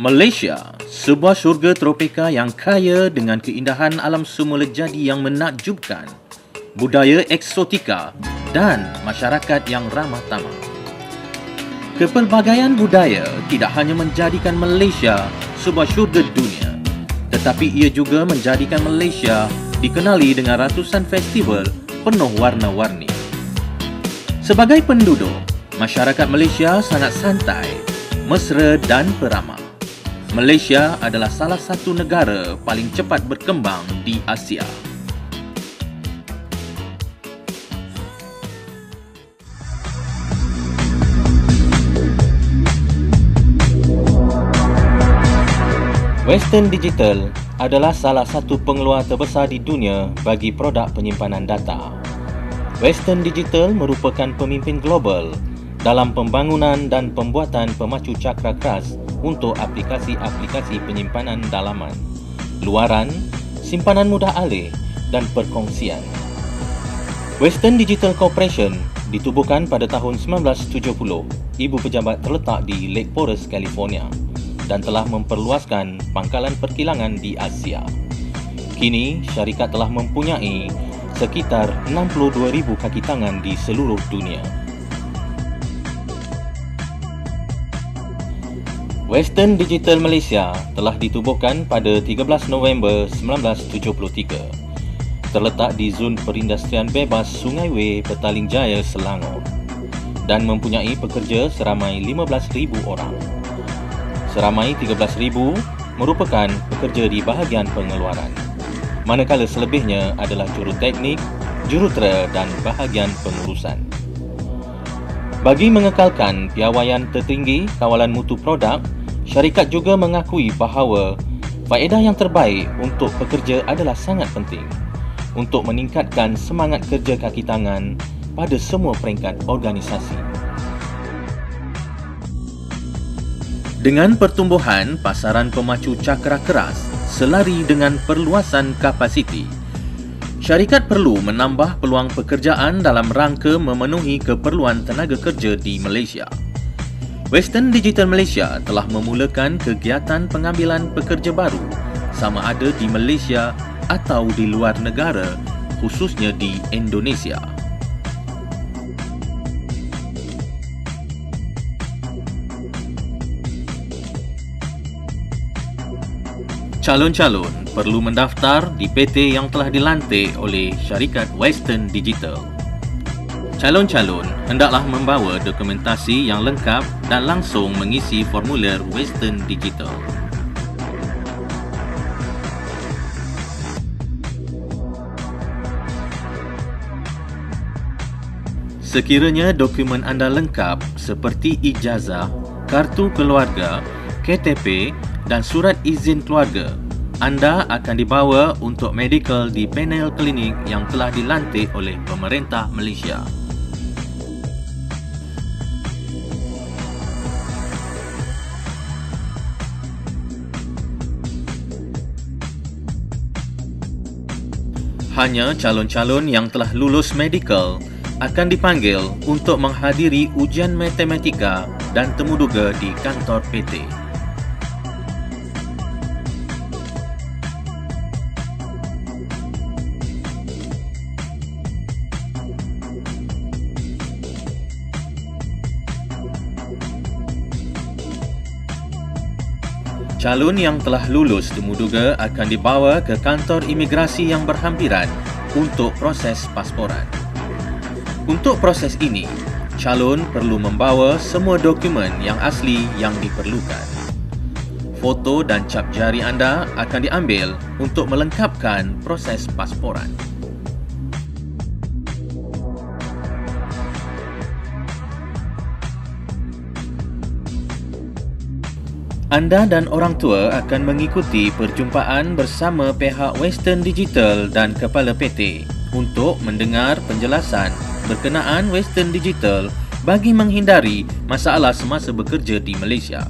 Malaysia, sebuah syurga tropika yang kaya dengan keindahan alam semula jadi yang menakjubkan, budaya eksotika dan masyarakat yang ramah tamah. Kepelbagaian budaya tidak hanya menjadikan Malaysia sebuah syurga dunia, tetapi ia juga menjadikan Malaysia dikenali dengan ratusan festival penuh warna-warni. Sebagai penduduk, masyarakat Malaysia sangat santai, mesra dan peramah. Malaysia adalah salah satu negara paling cepat berkembang di Asia. Western Digital adalah salah satu pengeluar terbesar di dunia bagi produk penyimpanan data. Western Digital merupakan pemimpin global dalam pembangunan dan pembuatan pemacu cakra keras untuk aplikasi-aplikasi penyimpanan dalaman, luaran, simpanan mudah alih dan perkongsian. Western Digital Corporation ditubuhkan pada tahun 1970. Ibu pejabat terletak di Lake Forest, California dan telah memperluaskan pangkalan perkilangan di Asia. Kini, syarikat telah mempunyai sekitar 62,000 kaki tangan di seluruh dunia. Western Digital Malaysia telah ditubuhkan pada 13 November 1973. Terletak di Zon Perindustrian Bebas Sungai Wei, Petaling Jaya, Selangor dan mempunyai pekerja seramai 15,000 orang. Seramai 13,000 merupakan pekerja di bahagian pengeluaran, manakala selebihnya adalah juruteknik, jurutera dan bahagian pengurusan. Bagi mengekalkan piawaian tertinggi kawalan mutu produk, syarikat juga mengakui bahawa faedah yang terbaik untuk pekerja adalah sangat penting untuk meningkatkan semangat kerja kaki tangan pada semua peringkat organisasi. Dengan pertumbuhan pasaran pemacu cakra keras selari dengan perluasan kapasiti, syarikat perlu menambah peluang pekerjaan dalam rangka memenuhi keperluan tenaga kerja di Malaysia. Western Digital Malaysia telah memulakan kegiatan pengambilan pekerja baru sama ada di Malaysia atau di luar negara, khususnya di Indonesia. Calon-calon perlu mendaftar di PT yang telah dilantik oleh syarikat Western Digital. Calon-calon hendaklah membawa dokumentasi yang lengkap dan langsung mengisi formulir Western Digital. Sekiranya dokumen anda lengkap seperti ijazah, kartu keluarga, KTP dan surat izin keluarga, anda akan dibawa untuk medical di panel klinik yang telah dilantik oleh pemerintah Malaysia. Hanya calon-calon yang telah lulus medical akan dipanggil untuk menghadiri ujian matematika dan temuduga di kantor PT. Calon yang telah lulus temuduga akan dibawa ke kantor imigrasi yang berhampiran untuk proses pasporan. Untuk proses ini, calon perlu membawa semua dokumen yang asli yang diperlukan. Foto dan cap jari anda akan diambil untuk melengkapkan proses pasporan. Anda dan orang tua akan mengikuti perjumpaan bersama pihak Western Digital dan kepala PT untuk mendengar penjelasan berkenaan Western Digital bagi menghindari masalah semasa bekerja di Malaysia.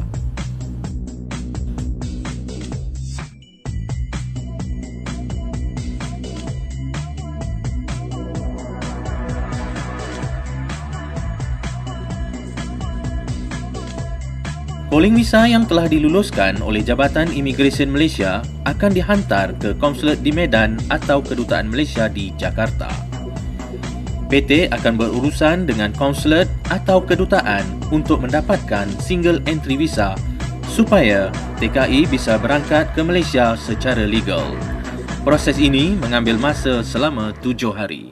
Polling visa yang telah diluluskan oleh Jabatan Imigresen Malaysia akan dihantar ke konsulat di Medan atau Kedutaan Malaysia di Jakarta. PT akan berurusan dengan konsulat atau kedutaan untuk mendapatkan single entry visa supaya TKI bisa berangkat ke Malaysia secara legal. Proses ini mengambil masa selama 7 hari.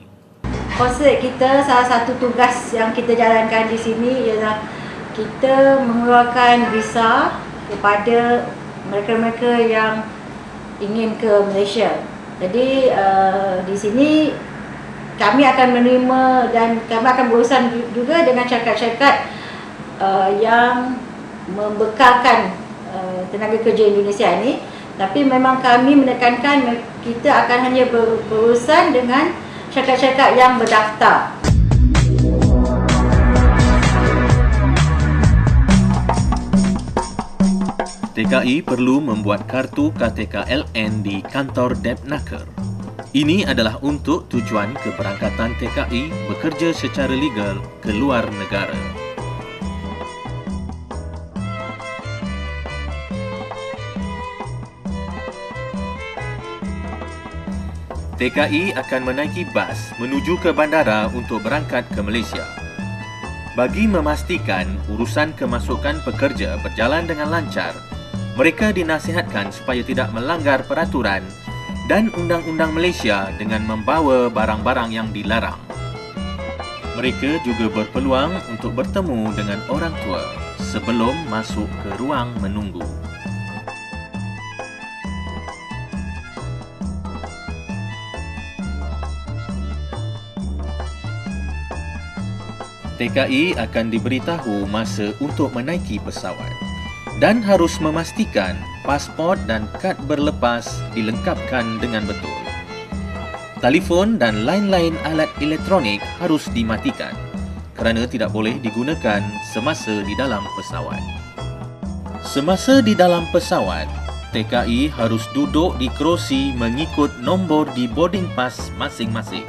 Konsulat kita, salah satu tugas yang kita jalankan di sini ialah kita mengeluarkan visa kepada mereka-mereka yang ingin ke Malaysia. Jadi di sini kami akan menerima dan kami akan berurusan juga dengan syarikat-syarikat yang membekalkan tenaga kerja Indonesia ini. Tapi memang kami menekankan kita akan hanya berurusan dengan syarikat-syarikat yang berdaftar. TKI perlu membuat kartu KTKLN di kantor Depnaker. Ini adalah untuk tujuan keberangkatan TKI bekerja secara legal ke luar negara. TKI akan menaiki bas menuju ke bandara untuk berangkat ke Malaysia. Bagi memastikan urusan kemasukan pekerja berjalan dengan lancar, mereka dinasihatkan supaya tidak melanggar peraturan dan undang-undang Malaysia dengan membawa barang-barang yang dilarang. Mereka juga berpeluang untuk bertemu dengan orang tua sebelum masuk ke ruang menunggu. TKI akan diberitahu masa untuk menaiki pesawat dan harus memastikan pasport dan kad berlepas dilengkapkan dengan betul. Telefon dan lain-lain alat elektronik harus dimatikan kerana tidak boleh digunakan semasa di dalam pesawat. Semasa di dalam pesawat, TKI harus duduk di kerusi mengikut nombor di boarding pass masing-masing.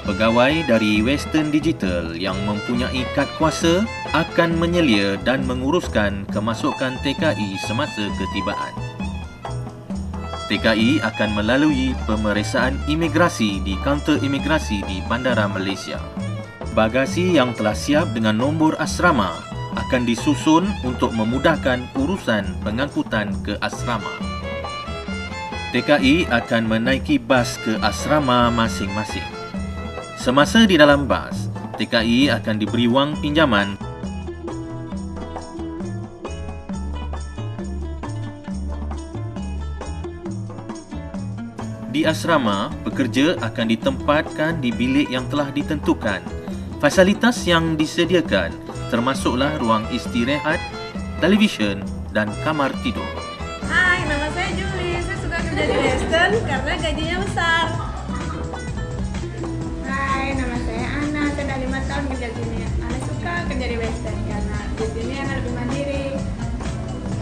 Pegawai dari Western Digital yang mempunyai kad kuasa akan menyelia dan menguruskan kemasukan TKI semasa ketibaan. TKI akan melalui pemeriksaan imigrasi di kaunter imigrasi di Bandara Malaysia. Bagasi yang telah siap dengan nombor asrama akan disusun untuk memudahkan urusan pengangkutan ke asrama. TKI akan menaiki bas ke asrama masing-masing. Semasa di dalam bas, TKI akan diberi wang pinjaman. Di asrama, pekerja akan ditempatkan di bilik yang telah ditentukan. Fasilitas yang disediakan termasuklah ruang istirahat, televisyen dan kamar tidur. Hai, nama saya Julie. Saya suka kerja di Western karena gajinya besar. Hai, nama saya Ana. Saya sudah 5 tahun kerja di sini. Ana suka kerja di Western karena di sini Ana lebih mandiri.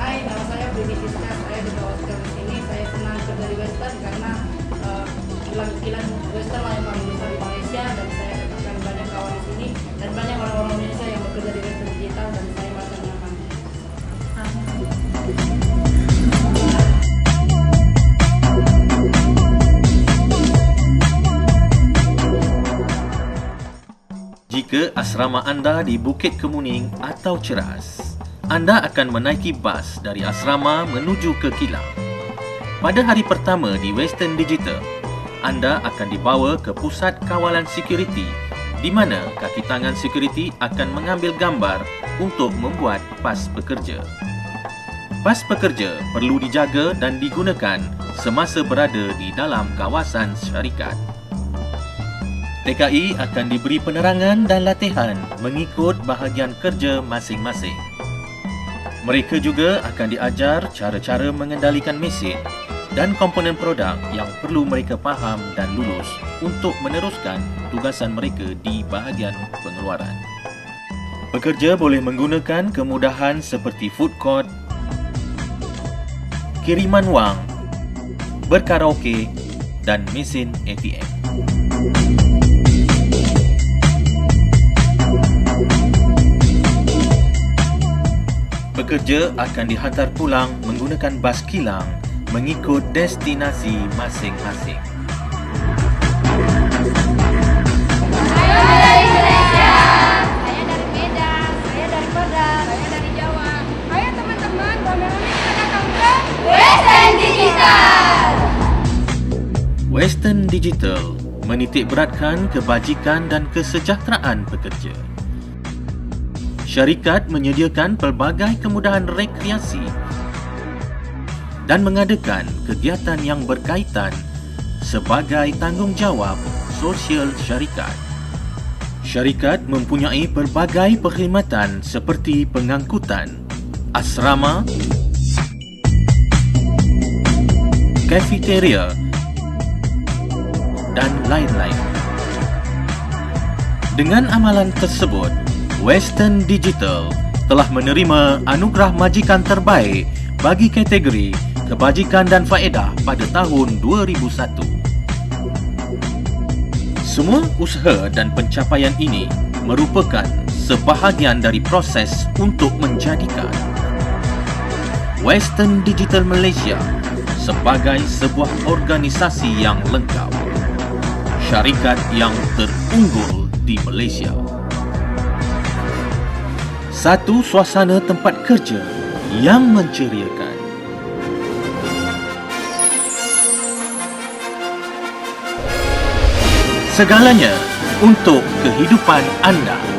Hai, nama saya Budi Siska. Saya juga Western di sini. Saya senang kerja di Western karena kilang Western lah yang paling besar di Malaysia dan saya dapatkan banyak kawan di sini dan banyak orang-orang Indonesia yang bekerja di Western Digital dan saya merasa nyaman. Jika asrama anda di Bukit Kemuning atau Ceras, anda akan menaiki bas dari asrama menuju ke kilang. Pada hari pertama di Western Digital, anda akan dibawa ke pusat kawalan sekuriti di mana kaki tangan sekuriti akan mengambil gambar untuk membuat pas pekerja. Pas pekerja perlu dijaga dan digunakan semasa berada di dalam kawasan syarikat. TKI akan diberi penerangan dan latihan mengikut bahagian kerja masing-masing. Mereka juga akan diajar cara-cara mengendalikan mesin dan komponen produk yang perlu mereka faham dan lulus untuk meneruskan tugasan mereka di bahagian pengeluaran. Pekerja boleh menggunakan kemudahan seperti food court, kiriman wang, berkaraoke dan mesin ATM. Pekerja akan dihantar pulang menggunakan bas kilang mengikut destinasi masing-masing. Saya dari Medan. Saya dari Padang. Saya dari Jawa. Ayo teman-teman, rame-rame kita datang ke Western Digital. Western Digital menitik beratkan kebajikan dan kesejahteraan pekerja. Syarikat menyediakan pelbagai kemudahan rekreasi dan mengadakan kegiatan yang berkaitan sebagai tanggungjawab sosial syarikat. Syarikat mempunyai pelbagai perkhidmatan seperti pengangkutan, asrama, kafeteria dan lain-lain. Dengan amalan tersebut, Western Digital telah menerima anugerah majikan terbaik bagi kategori kebajikan dan faedah pada tahun 2001. Semua usaha dan pencapaian ini merupakan sebahagian dari proses untuk menjadikan Western Digital Malaysia sebagai sebuah organisasi yang lengkap, syarikat yang terunggul di Malaysia. Satu suasana tempat kerja yang menceriakan. Segalanya untuk kehidupan anda.